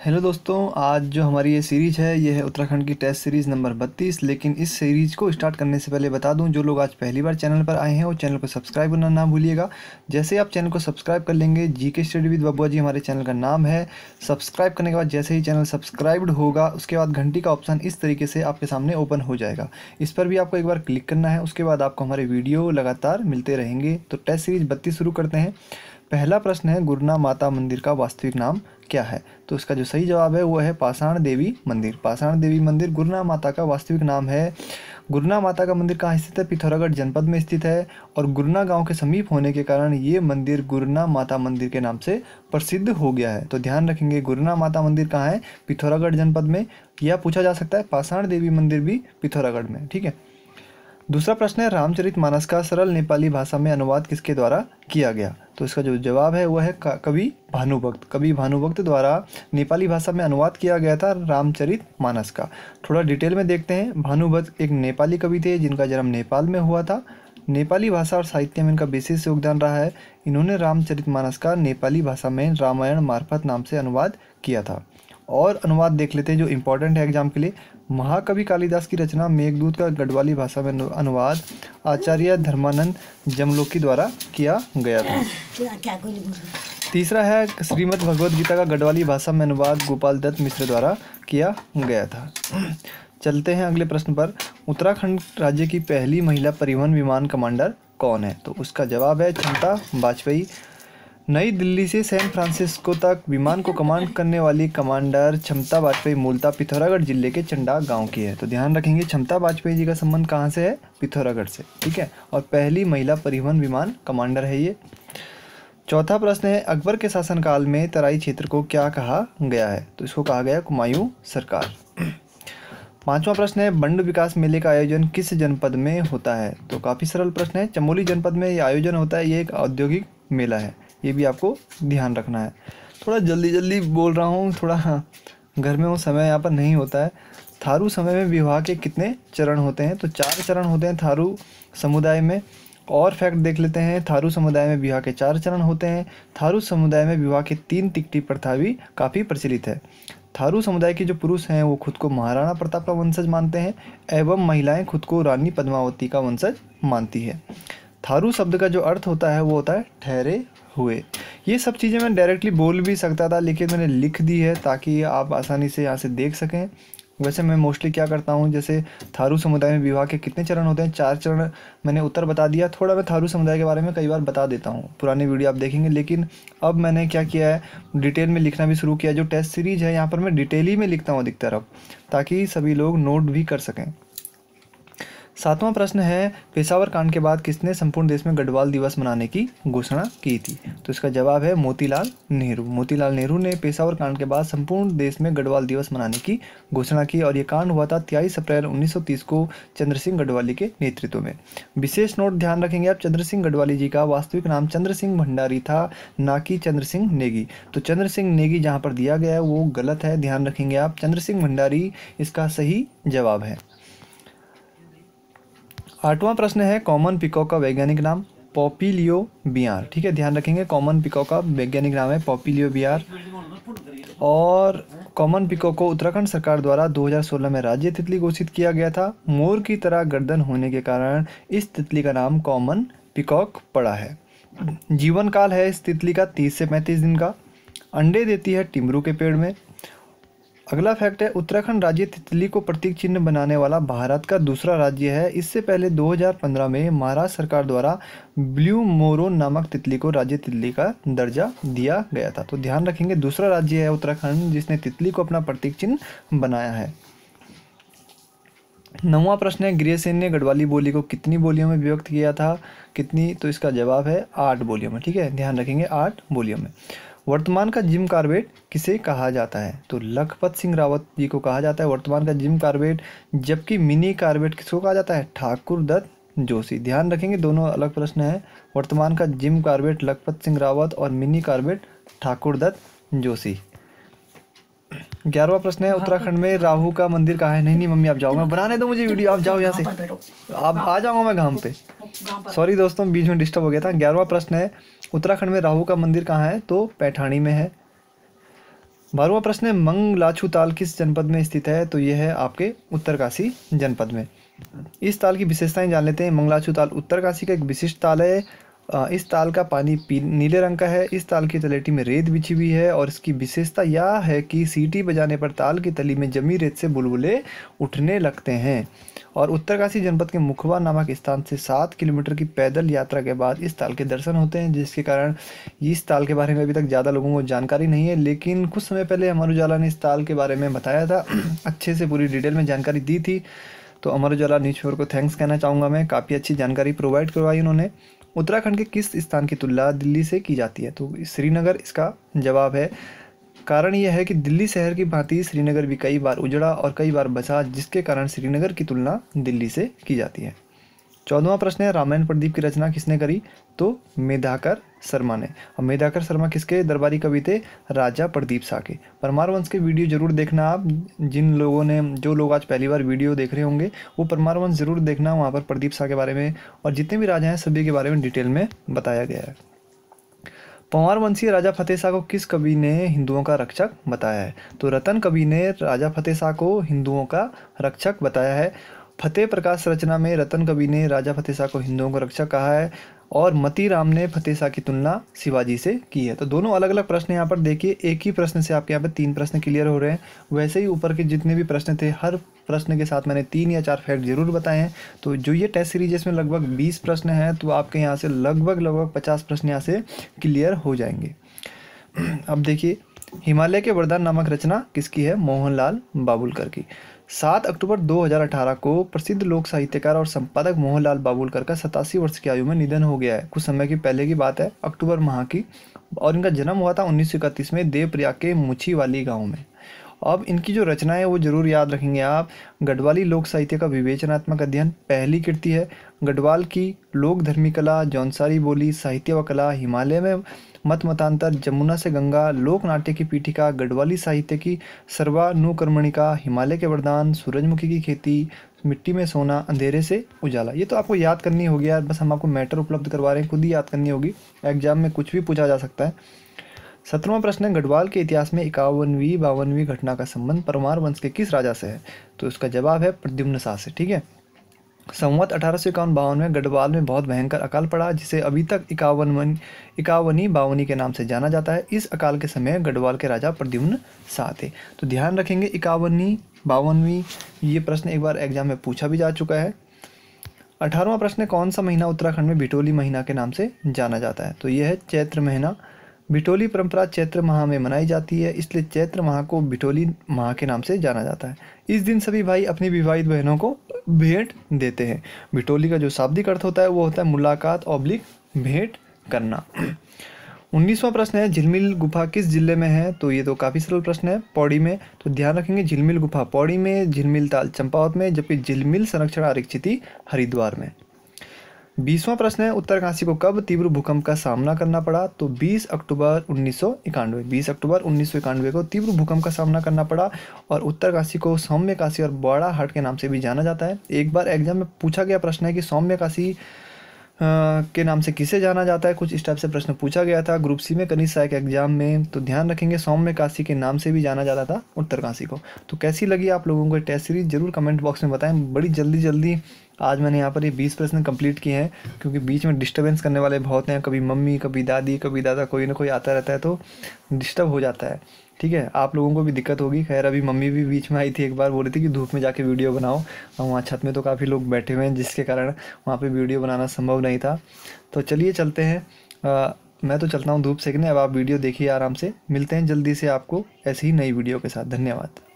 Hello दोस्तों, आज जो हमारी ये सीरीज़ है ये है उत्तराखंड की टेस्ट सीरीज़ नंबर 32। लेकिन इस सीरीज़ को स्टार्ट करने से पहले बता दूं, जो लोग आज पहली बार चैनल पर आए हैं वो चैनल को सब्सक्राइब करना ना भूलिएगा। जैसे आप चैनल को सब्सक्राइब कर लेंगे, जीके स्टडी विद बबुआ जी हमारे चैनल का नाम है। सब्सक्राइब करने के बाद जैसे ही चैनल सब्सक्राइब्ड होगा उसके बाद घंटी का ऑप्शन इस तरीके से आपके सामने ओपन हो जाएगा। इस पर भी आपको एक बार क्लिक करना है, उसके बाद आपको हमारे वीडियो लगातार मिलते रहेंगे। तो टेस्ट सीरीज़ 32 शुरू करते हैं। पहला प्रश्न है, गुरना माता मंदिर का वास्तविक नाम क्या है? तो इसका जो सही जवाब है वो है पाषाण देवी मंदिर। पाषाण देवी मंदिर गुरना माता का वास्तविक नाम है। गुरना माता का मंदिर कहाँ स्थित है? पिथौरागढ़ जनपद में स्थित है और गुरना गांव के समीप होने के कारण ये मंदिर गुरना माता मंदिर के नाम से प्रसिद्ध हो गया है। तो ध्यान रखेंगे, गुरना माता मंदिर कहाँ है? पिथौरागढ़ जनपद में। यह पूछा जा सकता है, पाषाण देवी मंदिर भी पिथौरागढ़ में। ठीक है। दूसरा प्रश्न है, रामचरितमानस का सरल नेपाली भाषा में अनुवाद किसके द्वारा किया गया? तो इसका जो जवाब है वह है कवि भानुभक्त। कवि भानुभक्त द्वारा नेपाली भाषा में अनुवाद किया गया था रामचरितमानस का। थोड़ा डिटेल में देखते हैं। भानुभक्त एक नेपाली कवि थे जिनका जन्म नेपाल में हुआ था। नेपाली भाषा और साहित्य में इनका विशेष योगदान रहा है। इन्होंने रामचरितमानस का नेपाली भाषा में रामायण मार्फत नाम से अनुवाद किया था। और अनुवाद देख लेते हैं जो इम्पोर्टेंट है एग्जाम के लिए। महाकवि कालिदास की रचना मेघदूत का गढ़वाली भाषा में अनुवाद आचार्य धर्मानंद जमलोकी द्वारा किया गया था। तीसरा है, श्रीमद् भगवद गीता का गढ़वाली भाषा में अनुवाद गोपाल दत्त मिश्र द्वारा किया गया था। चलते हैं अगले प्रश्न पर। उत्तराखंड राज्य की पहली महिला परिवहन विमान कमांडर कौन है? तो उसका जवाब है क्षमता वाजपेयी। नई दिल्ली से सैन फ्रांसिस्को तक विमान को कमांड करने वाली कमांडर क्षमता वाजपेयी मूलतः पिथौरागढ़ जिले के चंडा गांव की है। तो ध्यान रखेंगे, क्षमता वाजपेयी जी का संबंध कहाँ से है? पिथौरागढ़ से। ठीक है। और पहली महिला परिवहन विमान कमांडर है ये। चौथा प्रश्न है, अकबर के शासनकाल में तराई क्षेत्र को क्या कहा गया है? तो इसको कहा गया कुमायूं सरकार। पांचवा प्रश्न है, बंड विकास मेले का आयोजन किस जनपद में होता है? तो काफ़ी सरल प्रश्न है, चमोली जनपद में ये आयोजन होता है। ये एक औद्योगिक मेला है, ये भी आपको ध्यान रखना है। थोड़ा जल्दी जल्दी बोल रहा हूँ, थोड़ा घर में वो समय यहाँ पर नहीं होता है। थारू समय में विवाह के कितने चरण होते हैं? तो 4 चरण होते हैं थारू समुदाय में। और फैक्ट देख लेते हैं, थारू समुदाय में विवाह के 4 चरण होते हैं। थारू समुदाय में विवाह की 3 टिकटी प्रथा भी काफ़ी प्रचलित है। थारू समुदाय के जो पुरुष हैं वो खुद को महाराणा प्रताप का वंशज मानते हैं एवं महिलाएं खुद को रानी पद्मावती का वंशज मानती है। थारू शब्द का जो अर्थ होता है वो होता है ठहरे हुए। ये सब चीज़ें मैं डायरेक्टली बोल भी सकता था लेकिन मैंने लिख दी है ताकि आप आसानी से यहाँ से देख सकें। वैसे मैं मोस्टली क्या करता हूँ, जैसे थारू समुदाय में विवाह के कितने चरण होते हैं? 4 चरण मैंने उत्तर बता दिया। थोड़ा मैं थारू समुदाय के बारे में कई बार बता देता हूँ, पुराने वीडियो आप देखेंगे। लेकिन अब मैंने क्या किया है, डिटेल में लिखना भी शुरू किया। जो टेस्ट सीरीज़ है यहाँ पर मैं डिटेल ही में लिखता हूँ अधिकतर अब, ताकि सभी लोग नोट भी कर सकें। 7वां प्रश्न है, पेशावर कांड के बाद किसने संपूर्ण देश में गढ़वाल दिवस मनाने की घोषणा की थी? तो इसका जवाब है मोतीलाल नेहरू। मोतीलाल नेहरू ने पेशावर कांड के बाद संपूर्ण देश में गढ़वाल दिवस मनाने की घोषणा की और ये कांड हुआ था 23 अप्रैल 1930 को चंद्र सिंह गढ़वाली के नेतृत्व में। विशेष नोट ध्यान रखेंगे आप, चंद्र सिंह गढ़वाली जी का वास्तविक नाम चंद्र सिंह भंडारी था, ना कि चंद्र सिंह नेगी। तो चंद्र सिंह नेगी जहाँ पर दिया गया है वो गलत है, ध्यान रखेंगे आप। चंद्र सिंह भंडारी इसका सही जवाब है। 8वां प्रश्न है, कॉमन पिकॉक का वैज्ञानिक नाम? पॉपिलियो बियार। ठीक है, ध्यान रखेंगे, कॉमन पिकॉक का वैज्ञानिक नाम है पॉपिलियो बियार। और कॉमन पिकॉक को उत्तराखंड सरकार द्वारा 2016 में राज्य तितली घोषित किया गया था। मोर की तरह गर्दन होने के कारण इस तितली का नाम कॉमन पिकॉक पड़ा है। जीवन काल है इस तितली का 30 से 35 दिन का। अंडे देती है टिमरू के पेड़ में। अगला फैक्ट है, उत्तराखंड राज्य तितली को प्रतीक चिन्ह बनाने वाला भारत का दूसरा राज्य है। इससे पहले 2015 में महाराष्ट्र सरकार द्वारा ब्लू मोरो नामक तितली को राज्य तितली का दर्जा दिया गया था। तो ध्यान रखेंगे, दूसरा राज्य है उत्तराखंड जिसने तितली को अपना प्रतीक चिन्ह बनाया है। 9वां प्रश्न है, गृहसेन ने गढ़वाली बोली को कितनी बोलियों में विभक्त किया था? कितनी? तो इसका जवाब है 8 बोलियों में। ठीक है, ध्यान रखेंगे, 8 बोलियों में। वर्तमान का जिम कार्बेट किसे कहा जाता है? तो लखपत सिंह रावत जी को कहा जाता है वर्तमान का जिम कार्बेट। जबकि मिनी कार्बेट किसको कहा जाता है? ठाकुर दत्त जोशी। ध्यान रखेंगे, दोनों अलग प्रश्न है। वर्तमान का जिम कार्बेट लखपत सिंह रावत और मिनी कार्बेट ठाकुर दत्त जोशी। 11वां प्रश्न है, उत्तराखंड में राहु का मंदिर कहाँ है? नहीं मम्मी आप जाओ, मैं बनाने दो मुझे वीडियो, आप जाओ यहाँ से, आप आ जाऊंगा मैं घाम पे। सॉरी दोस्तों, बीच में डिस्टर्ब हो गया था। 11वां प्रश्न है, उत्तराखंड में राहु का मंदिर कहाँ है? तो पैठाणी में है। 12वां प्रश्न है मंगलाचू ताल किस जनपद में स्थित है? तो यह है आपके उत्तरकाशी जनपद में। इस ताल की विशेषताएं जान लेते हैं। मंगलाचू ताल उत्तरकाशी का एक विशिष्ट ताल है। इस ताल का पानी नीले रंग का है। इस ताल की तलेटी में रेत बिछी हुई है और इसकी विशेषता यह है कि सीटी बजाने पर ताल की तली में जमी रेत से बुलबुले उठने लगते हैं। और उत्तरकाशी जनपद के मुखबा नामक स्थान से 7 किलोमीटर की पैदल यात्रा के बाद इस ताल के दर्शन होते हैं, जिसके कारण इस ताल के बारे में अभी तक ज़्यादा लोगों को जानकारी नहीं है। लेकिन कुछ समय पहले अमर उजाला ने इस ताल के बारे में बताया था, अच्छे से पूरी डिटेल में जानकारी दी थी। तो अमर उजाला न्यूज़पेपर को थैंक्स कहना चाहूँगा मैं, काफ़ी अच्छी जानकारी प्रोवाइड करवाई उन्होंने। उत्तराखंड के किस स्थान की तुलना दिल्ली से की जाती है? तो श्रीनगर इसका जवाब है। कारण यह है कि दिल्ली शहर की भांति श्रीनगर भी कई बार उजड़ा और कई बार बचा, जिसके कारण श्रीनगर की तुलना दिल्ली से की जाती है। 14वां प्रश्न है रामायण प्रदीप की रचना किसने करी? तो मेधाकर शर्मा ने। और मेधाकर शर्मा किसके दरबारी कवि थे? राजा प्रदीप शाह के। परमार वंश के वीडियो जरूर देखना आप। जो लोग आज पहली बार वीडियो देख रहे होंगे वो परमार वंश जरूर देखना। वहाँ पर प्रदीप शाह के बारे में और जितने भी राजा हैं सभी के बारे में डिटेल में बताया गया है। पंवार वंशीय राजा फतेह शाह को किस कवि ने हिंदुओं का रक्षक बताया है? तो रतन कवि ने राजा फतेह शाह को हिंदुओं का रक्षक बताया है। फतेह प्रकाश रचना में रतन कवि ने राजा फतेह शाह को हिंदुओं का रक्षक कहा है और मती राम ने फतेह शाह की तुलना शिवाजी से की है। तो दोनों अलग अलग प्रश्न यहाँ पर देखिए, एक ही प्रश्न से आपके यहाँ पे 3 प्रश्न क्लियर हो रहे हैं। वैसे ही ऊपर के जितने भी प्रश्न थे हर प्रश्न के साथ मैंने 3 या 4 फैक्ट जरूर बताए हैं। तो जो ये टेस्ट सीरीज इसमें लगभग 20 प्रश्न हैं, तो आपके यहाँ से लगभग 50 प्रश्न यहाँ से क्लियर हो जाएंगे। अब देखिए, हिमालय के वरदान नामक रचना किसकी है? मोहनलाल बाबुलकर की। 7 अक्टूबर 2018 को प्रसिद्ध लोक साहित्यकार और संपादक मोहनलाल बाबुलकर का 87 वर्ष की आयु में निधन हो गया है। कुछ समय की पहले की बात है, अक्टूबर माह की। और इनका जन्म हुआ था 1931 में देवप्रयाग के मुछीवाली गांव में। अब इनकी जो रचना है वो जरूर याद रखेंगे आप। गढ़वाली लोक साहित्य का विवेचनात्मक अध्ययन पहली कृति है। गढ़वाल की लोक धर्मी कला, जौनसारी बोली, साहित्य व कला, हिमालय में मत मतांतर, जमुना से गंगा, लोक नाट्य की पीठिका, गढ़वाली साहित्य की सर्वानुकर्मणिका, हिमालय के वरदान, सूरजमुखी की खेती, मिट्टी में सोना, अंधेरे से उजाला। ये तो आपको याद करनी होगी यार, बस हम आपको मैटर उपलब्ध करवा रहे हैं, खुद ही याद करनी होगी। एग्जाम में कुछ भी पूछा जा सकता है। 17वां प्रश्न है गढ़वाल के इतिहास में 51वीं घटना का संबंध परमार वंश के किस राजा से है? तो इसका जवाब है प्रद्युम्न शाह से। ठीक है। संवत 1851-52 में गढ़वाल में बहुत भयंकर अकाल पड़ा, जिसे अभी तक 51वीं के नाम से जाना जाता है। इस अकाल के समय गढ़वाल के राजा प्रद्युम्न शाह थे। तो ध्यान रखेंगे 51वीं ये प्रश्न एक बार एग्जाम में पूछा भी जा चुका है। 18वां प्रश्न है कौन सा महीना उत्तराखंड में भिटोली महीना के नाम से जाना जाता है? तो यह है चैत्र महीना। भिटोली परंपरा चैत्र माह में मनाई जाती है, इसलिए चैत्र माह को भिटोली माह के नाम से जाना जाता है। इस दिन सभी भाई अपनी विवाहित बहनों को भेंट देते हैं। भिटोली का जो शाब्दिक अर्थ होता है वो होता है मुलाकात ऑब्लिक भेंट करना। 19वां प्रश्न है झिलमिल गुफा किस जिले में है? तो ये तो काफ़ी सरल प्रश्न है, पौड़ी में। तो ध्यान रखेंगे झिलमिल गुफा पौड़ी में, झिलमिल ताल चंपावत में, जबकि झिलमिल संरक्षण आरक्षित हरिद्वार में। 20वां प्रश्न है उत्तरकाशी को कब तीव्र भूकंप का सामना करना पड़ा? तो 20 अक्टूबर 1991 को तीव्र भूकंप का सामना करना पड़ा। और उत्तरकाशी को सौम्य काशी और बड़ा हाट के नाम से भी जाना जाता है। एक बार एग्जाम में पूछा गया प्रश्न है कि सौम्य काशी के नाम से किसे जाना जाता है, कुछ इस टाइप से प्रश्न पूछा गया था ग्रुप सी में कनिष्ठ सहायक एग्जाम में। तो ध्यान रखेंगे सौम्य काशी के नाम से भी जाना जाता था उत्तरकाशी को। तो कैसी लगी आप लोगों को टेस्ट सीरीज जरूर कमेंट बॉक्स में बताएं। बड़ी जल्दी आज मैंने यहाँ पर ये 20 प्रश्न कंप्लीट किए हैं, क्योंकि बीच में डिस्टर्बेंस करने वाले बहुत हैं। कभी मम्मी, कभी दादी, कभी दादा, कोई ना कोई आता रहता है तो डिस्टर्ब हो जाता है। ठीक है, आप लोगों को भी दिक्कत होगी। खैर अभी मम्मी भी बीच में आई थी, एक बार बोल रही थी कि धूप में जाके वीडियो बनाओ। और वहाँ छत में तो काफ़ी लोग बैठे हुए हैं, जिसके कारण वहाँ पे वीडियो बनाना संभव नहीं था। तो चलिए चलते हैं, मैं तो चलता हूँ धूप सेकने। अब आप वीडियो देखिए आराम से। मिलते हैं जल्दी से आपको ऐसी ही नई वीडियो के साथ। धन्यवाद।